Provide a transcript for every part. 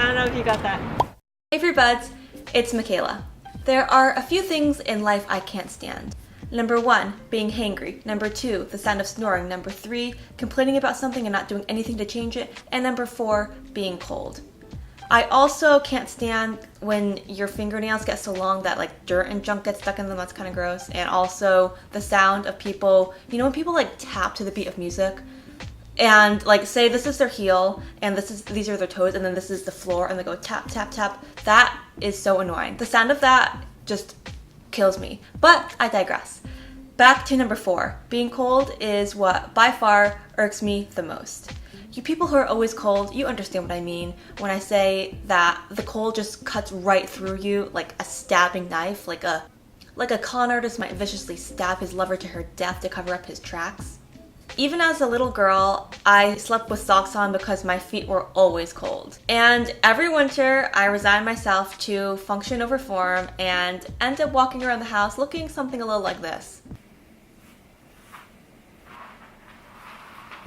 don't know if you got that. Hey Fruit Buds, it's Micaela. There are a few things in life I can't stand. Number 1, being hangry. Number 2, the sound of snoring. Number 3, complaining about something and not doing anything to change it. And number 4, being cold. I also can't stand when your fingernails get so long that like dirt and junk gets stuck in them. That's kind of gross. And also the sound of people, when people like tap to the beat of music and like say this is their heel and these are their toes and then this is the floor and they go tap, tap, tap. That is so annoying. The sound of that just kills me. But I digress. Back to number 4. Being cold is what by far irks me the most. You people who are always cold, you understand what I mean when I say that the cold just cuts right through you like a stabbing knife, like a con artist might viciously stab his lover to her death to cover up his tracks. Even as a little girl, I slept with socks on because my feet were always cold. And every winter, I resigned myself to function over form and end up walking around the house looking something a little like this.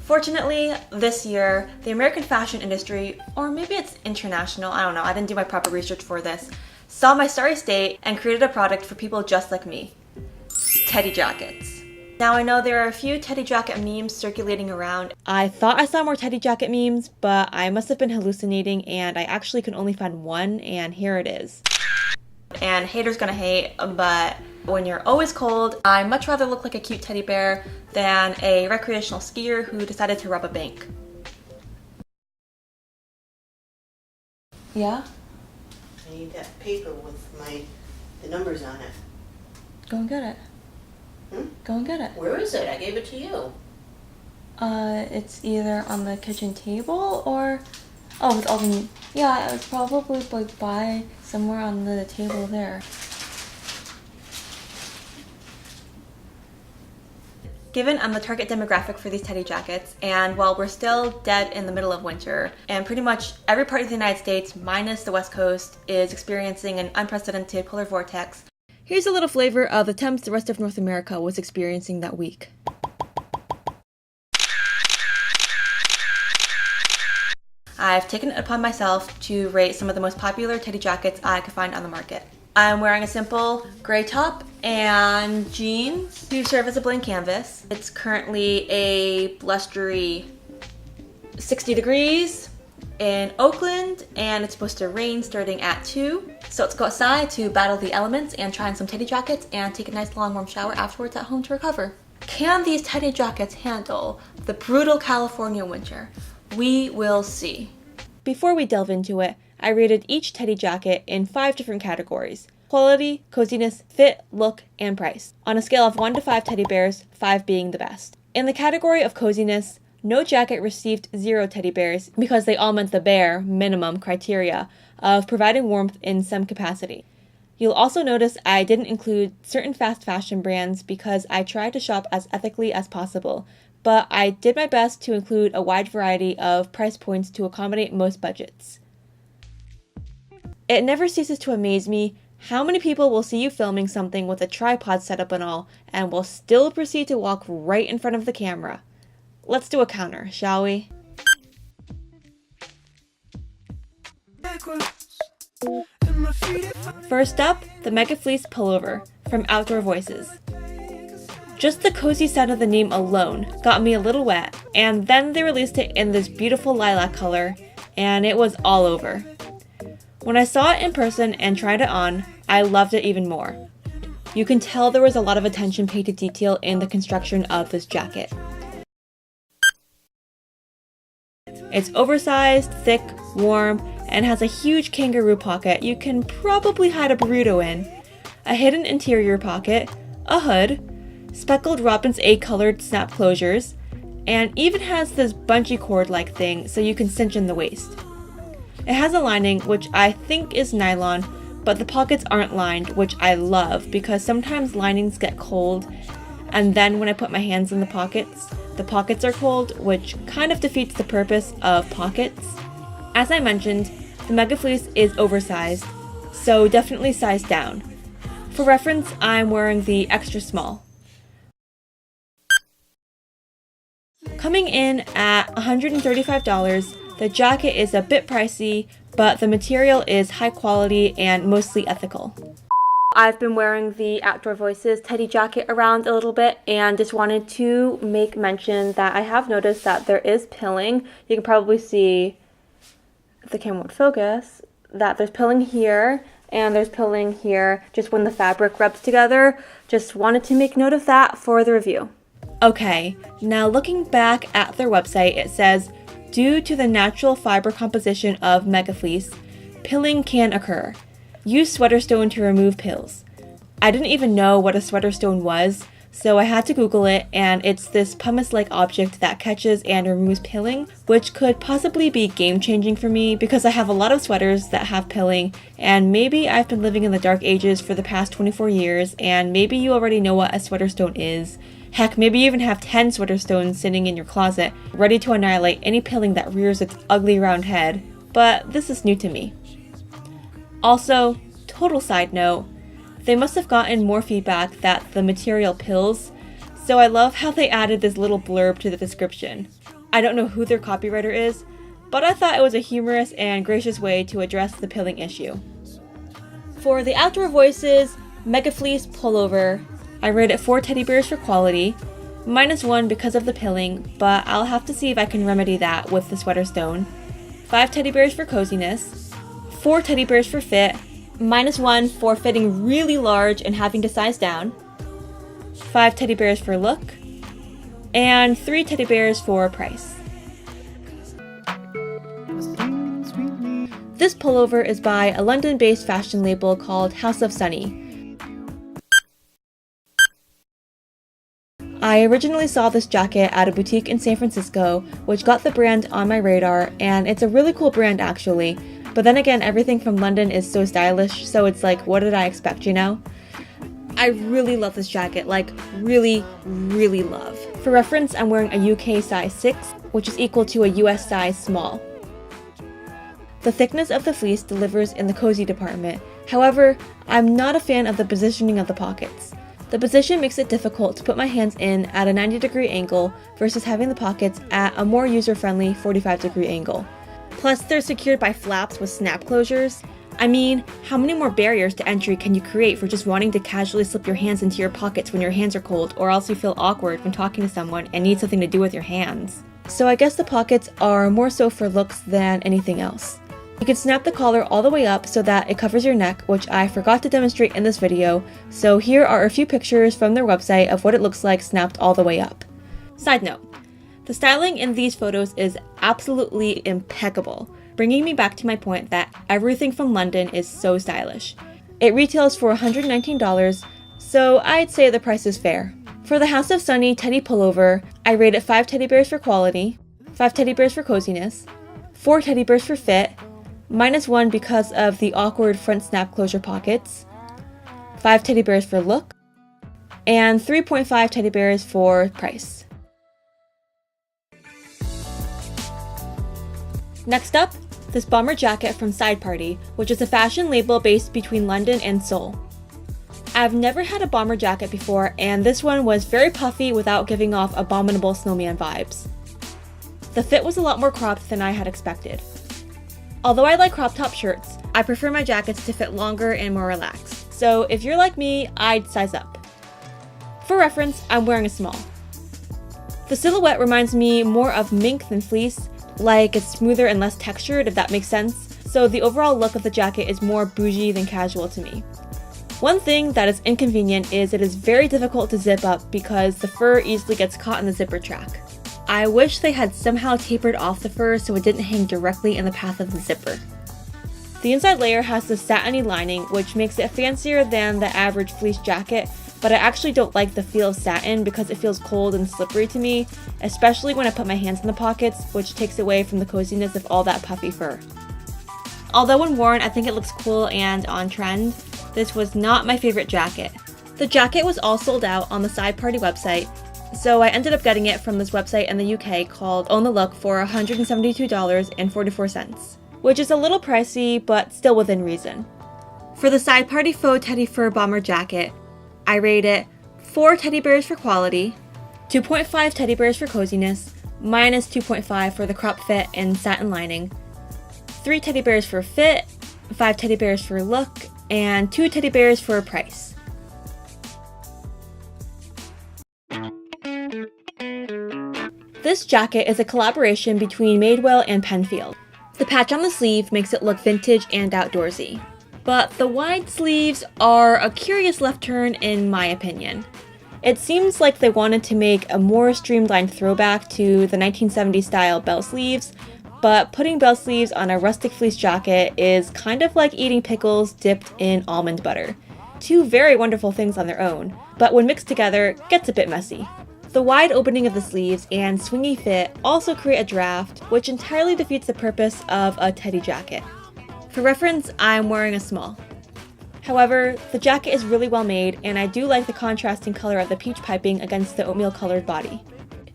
Fortunately, this year, the American fashion industry, or maybe it's international, I don't know, I didn't do my proper research for this, saw my sorry state and created a product for people just like me. Teddy jackets. Now I know there are a few teddy jacket memes circulating around. I thought I saw more teddy jacket memes, but I must have been hallucinating and I actually could only find one, and here it is. And haters gonna hate, but when you're always cold, I much rather look like a cute teddy bear than a recreational skier who decided to rob a bank. Yeah? I need that paper with the numbers on it. Go and get it. Go and get it. Where is it? I gave it to you. It's either on the kitchen table or... Oh, with all the... Yeah, it was probably like by somewhere on the table there. Given I'm the target demographic for these teddy jackets, and while we're still dead in the middle of winter, and pretty much every part of the United States, minus the West Coast, is experiencing an unprecedented polar vortex, here's a little flavor of the temps the rest of North America was experiencing that week. I've taken it upon myself to rate some of the most popular teddy jackets I could find on the market. I'm wearing a simple gray top and jeans to serve as a blank canvas. It's currently a blustery 60 degrees in Oakland, and it's supposed to rain starting at 2. So let's go outside to battle the elements and try on some teddy jackets and take a nice long warm shower afterwards at home to recover. Can these teddy jackets handle the brutal California winter? We will see. Before we delve into it, I rated each teddy jacket in 5 different categories: quality, coziness, fit, look, and price, on a scale of 1 to 5 teddy bears, 5 being the best. In the category of coziness, no jacket received 0 teddy bears because they all met the bare minimum criteria of providing warmth in some capacity. You'll also notice I didn't include certain fast fashion brands because I tried to shop as ethically as possible, but I did my best to include a wide variety of price points to accommodate most budgets. It never ceases to amaze me how many people will see you filming something with a tripod setup and all, and will still proceed to walk right in front of the camera. Let's do a counter, shall we? First up, the Mecca Fleece Pullover from Outdoor Voices. Just the cozy sound of the name alone got me a little wet, and then they released it in this beautiful lilac color, and it was all over. When I saw it in person and tried it on, I loved it even more. You can tell there was a lot of attention paid to detail in the construction of this jacket. It's oversized, thick, warm, and has a huge kangaroo pocket you can probably hide a burrito in, a hidden interior pocket, a hood, speckled robin's egg-colored snap closures, and even has this bungee cord-like thing so you can cinch in the waist. It has a lining, which I think is nylon, but the pockets aren't lined, which I love because sometimes linings get cold, and then when I put my hands in the pockets are cold, which kind of defeats the purpose of pockets. As I mentioned, the Mega Fleece is oversized, so definitely size down. For reference, I'm wearing the extra small. Coming in at $135, The jacket is a bit pricey, but the material is high quality and mostly ethical. I've been wearing the Outdoor Voices teddy jacket around a little bit and just wanted to make mention that I have noticed that there is pilling. You can probably see, if the camera would focus, that there's pilling here and there's pilling here just when the fabric rubs together. Just wanted to make note of that for the review. Okay, now looking back at their website, it says, due to the natural fiber composition of Mecca fleece, pilling can occur. Use sweater stone to remove pills. I didn't even know what a sweater stone was, so I had to Google it, and it's this pumice-like object that catches and removes pilling, which could possibly be game-changing for me because I have a lot of sweaters that have pilling, and maybe I've been living in the dark ages for the past 24 years, and maybe you already know what a sweater stone is. Heck, maybe you even have 10 sweater stones sitting in your closet, ready to annihilate any pilling that rears its ugly round head, but this is new to me. Also, total side note, they must have gotten more feedback that the material pills, so I love how they added this little blurb to the description. I don't know who their copywriter is, but I thought it was a humorous and gracious way to address the pilling issue. For the Outdoor Voices Mega Fleece Pullover, I rated 4 teddy bears for quality, -1 because of the pilling, but I'll have to see if I can remedy that with the sweater stone, 5 teddy bears for coziness, 4 teddy bears for fit, -1 for fitting really large and having to size down, 5 teddy bears for look, and 3 teddy bears for price. This pullover is by a London-based fashion label called House of Sunny. I originally saw this jacket at a boutique in San Francisco, which got the brand on my radar, and it's a really cool brand actually. But then again, everything from London is so stylish, so it's like, what did I expect, you know? I really love this jacket, like really, really love. For reference, I'm wearing a UK size 6, which is equal to a US size small. The thickness of the fleece delivers in the cozy department. However, I'm not a fan of the positioning of the pockets. The position makes it difficult to put my hands in at a 90-degree angle versus having the pockets at a more user-friendly 45-degree angle. Plus, they're secured by flaps with snap closures. I mean, how many more barriers to entry can you create for just wanting to casually slip your hands into your pockets when your hands are cold, or else you feel awkward when talking to someone and need something to do with your hands? So I guess the pockets are more so for looks than anything else. You can snap the collar all the way up so that it covers your neck, which I forgot to demonstrate in this video, so here are a few pictures from their website of what it looks like snapped all the way up. Side note, the styling in these photos is absolutely impeccable, bringing me back to my point that everything from London is so stylish. It retails for $119, so I'd say the price is fair. For the House of Sunny teddy pullover, I rated 5 teddy bears for quality, 5 teddy bears for coziness, 4 teddy bears for fit, -1 because of the awkward front snap closure pockets, 5 teddy bears for look, and 3.5 teddy bears for price. Next up, this bomber jacket from Side Party, which is a fashion label based between London and Seoul. I've never had a bomber jacket before, and this one was very puffy without giving off abominable snowman vibes. The fit was a lot more cropped than I had expected. Although I like crop top shirts, I prefer my jackets to fit longer and more relaxed. So if you're like me, I'd size up. For reference, I'm wearing a small. The silhouette reminds me more of mink than fleece, like it's smoother and less textured, if that makes sense. So the overall look of the jacket is more bougie than casual to me. One thing that is inconvenient is it is very difficult to zip up because the fur easily gets caught in the zipper track. I wish they had somehow tapered off the fur so it didn't hang directly in the path of the zipper. The inside layer has this satiny lining, which makes it fancier than the average fleece jacket, but I actually don't like the feel of satin because it feels cold and slippery to me, especially when I put my hands in the pockets, which takes away from the coziness of all that puffy fur. Although when worn, I think it looks cool and on trend, this was not my favorite jacket. The jacket was all sold out on the Side Party website, so I ended up getting it from this website in the UK called Own the Look for $172.44, which is a little pricey, but still within reason. For the Side Party faux teddy fur bomber jacket, I rate it 4 teddy bears for quality, 2.5 teddy bears for coziness, minus 2.5 for the crop fit and satin lining, 3 teddy bears for fit, 5 teddy bears for look, and 2 teddy bears for price. This jacket is a collaboration between Madewell and Penfield. The patch on the sleeve makes it look vintage and outdoorsy, but the wide sleeves are a curious left turn in my opinion. It seems like they wanted to make a more streamlined throwback to the 1970s style bell sleeves, but putting bell sleeves on a rustic fleece jacket is kind of like eating pickles dipped in almond butter. Two very wonderful things on their own, but when mixed together, gets a bit messy. The wide opening of the sleeves and swingy fit also create a draft, which entirely defeats the purpose of a teddy jacket. For reference, I'm wearing a small. However, the jacket is really well made, and I do like the contrasting color of the peach piping against the oatmeal colored body.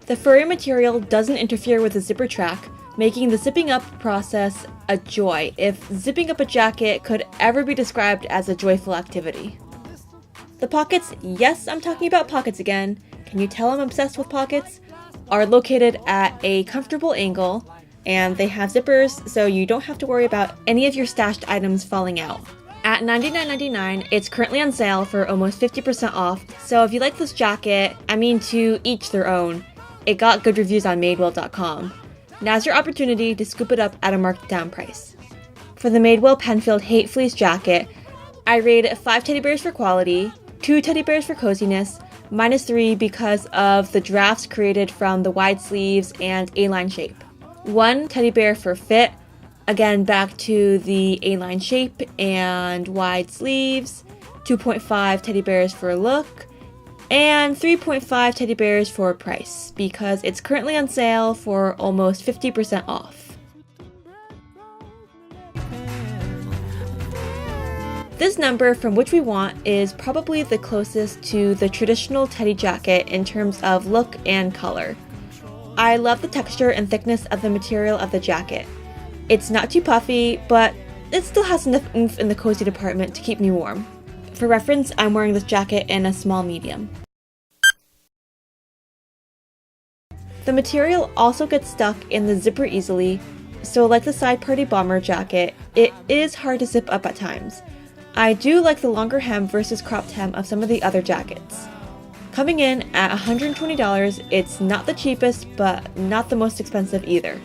The furry material doesn't interfere with the zipper track, making the zipping up process a joy, if zipping up a jacket could ever be described as a joyful activity. The pockets, yes, I'm talking about pockets again, can you tell I'm obsessed with pockets, are located at a comfortable angle, and they have zippers so you don't have to worry about any of your stashed items falling out. At $99.99, it's currently on sale for almost 50% off, so if you like this jacket, to each their own. It got good reviews on Madewell.com. Now's your opportunity to scoop it up at a marked down price. For the Madewell Penfield Hate Fleece jacket, I rate it 5 teddy bears for quality, 2 teddy bears for coziness, minus 3 because of the drafts created from the wide sleeves and A-line shape. 1 teddy bear for fit, again back to the A-line shape and wide sleeves, 2.5 teddy bears for look, and 3.5 teddy bears for price because it's currently on sale for almost 50% off. This number from Which We Want is probably the closest to the traditional teddy jacket in terms of look and color. I love the texture and thickness of the material of the jacket. It's not too puffy, but it still has enough oomph in the cozy department to keep me warm. For reference, I'm wearing this jacket in a small medium. The material also gets stuck in the zipper easily, so like the side party bomber jacket, it is hard to zip up at times. I do like the longer hem versus cropped hem of some of the other jackets. Coming in at $120, it's not the cheapest, but not the most expensive either.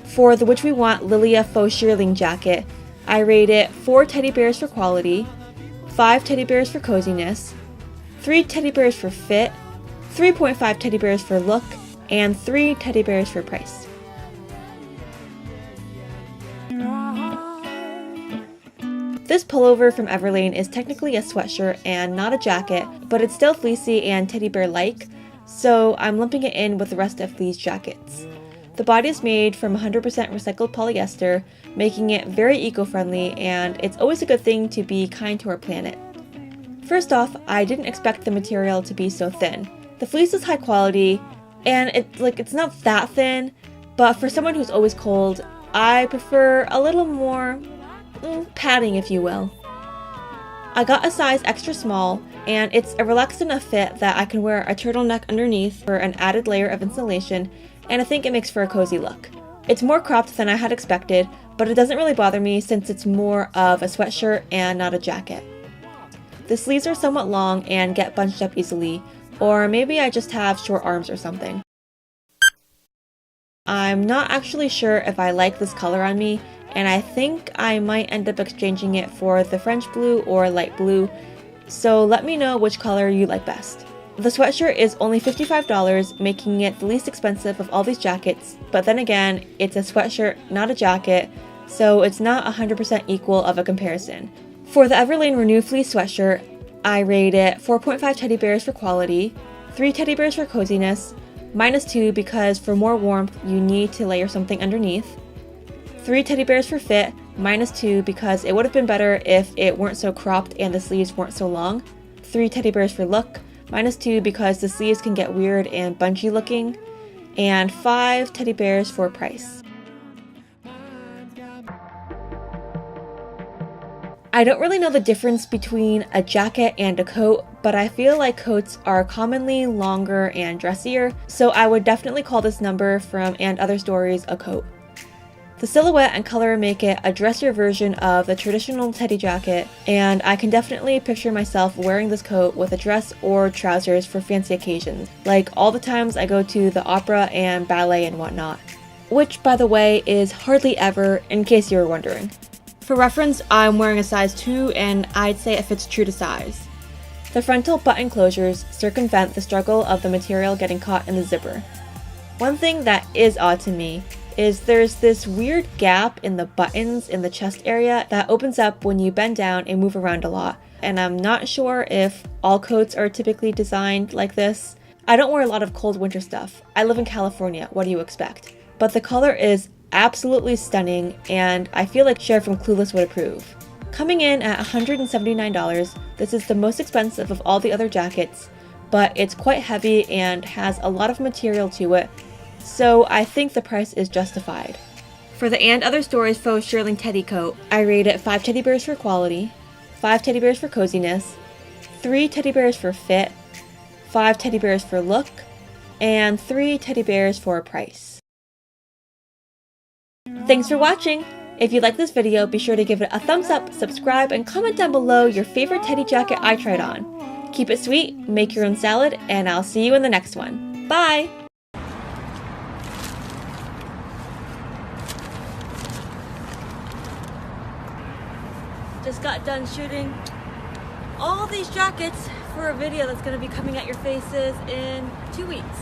For the Which We Want Lilia Faux Shearling jacket, I rate it 4 teddy bears for quality, 5 teddy bears for coziness, 3 teddy bears for fit, 3.5 teddy bears for look, and 3 teddy bears for price. This pullover from Everlane is technically a sweatshirt and not a jacket, but it's still fleecy and teddy bear-like, so I'm lumping it in with the rest of these jackets. The body is made from 100% recycled polyester, making it very eco-friendly, and it's always a good thing to be kind to our planet. First off, I didn't expect the material to be so thin. The fleece is high quality, and it's not that thin, but for someone who's always cold, I prefer a little more padding, if you will. I got a size extra small, and it's a relaxed enough fit that I can wear a turtleneck underneath for an added layer of insulation, and I think it makes for a cozy look. It's more cropped than I had expected, but it doesn't really bother me since it's more of a sweatshirt and not a jacket. The sleeves are somewhat long and get bunched up easily, or maybe I just have short arms or something. I'm not actually sure if I like this color on me, and I think I might end up exchanging it for the French blue or light blue, so let me know which color you like best. The sweatshirt is only $55, making it the least expensive of all these jackets, but then again, it's a sweatshirt, not a jacket, so it's not 100% equal of a comparison. For the Everlane Renew Fleece sweatshirt, I rate it 4.5 teddy bears for quality, 3 teddy bears for coziness, minus 2 because for more warmth you need to layer something underneath, 3 teddy bears for fit, minus 2 because it would have been better if it weren't so cropped and the sleeves weren't so long, 3 teddy bears for look, minus 2 because the sleeves can get weird and bunchy looking, and 5 teddy bears for price. I don't really know the difference between a jacket and a coat, but I feel like coats are commonly longer and dressier, so I would definitely call this number from And Other Stories a coat. The silhouette and color make it a dressier version of the traditional teddy jacket, and I can definitely picture myself wearing this coat with a dress or trousers for fancy occasions, like all the times I go to the opera and ballet and whatnot. Which, by the way, is hardly ever, in case you were wondering. For reference, I'm wearing a size 2 and I'd say it fits true to size. The frontal button closures circumvent the struggle of the material getting caught in the zipper. One thing that is odd to me is there's this weird gap in the buttons in the chest area that opens up when you bend down and move around a lot, and I'm not sure if all coats are typically designed like this. I don't wear a lot of cold winter stuff. I live in California, what do you expect? But the color is absolutely stunning, and I feel like Cher from Clueless would approve. Coming in at $179, this is the most expensive of all the other jackets, but it's quite heavy and has a lot of material to it, so I think the price is justified. For the And Other Stories faux shearling teddy coat, I rate it 5 teddy bears for quality, 5 teddy bears for coziness, 3 teddy bears for fit, 5 teddy bears for look, and 3 teddy bears for price. Thanks for watching! If you like this video, be sure to give it a thumbs up, subscribe, and comment down below your favorite teddy jacket I tried on. Keep it sweet, make your own salad, and I'll see you in the next one. Bye! Just got done shooting all these jackets for a video that's going to be coming at your faces in 2 weeks.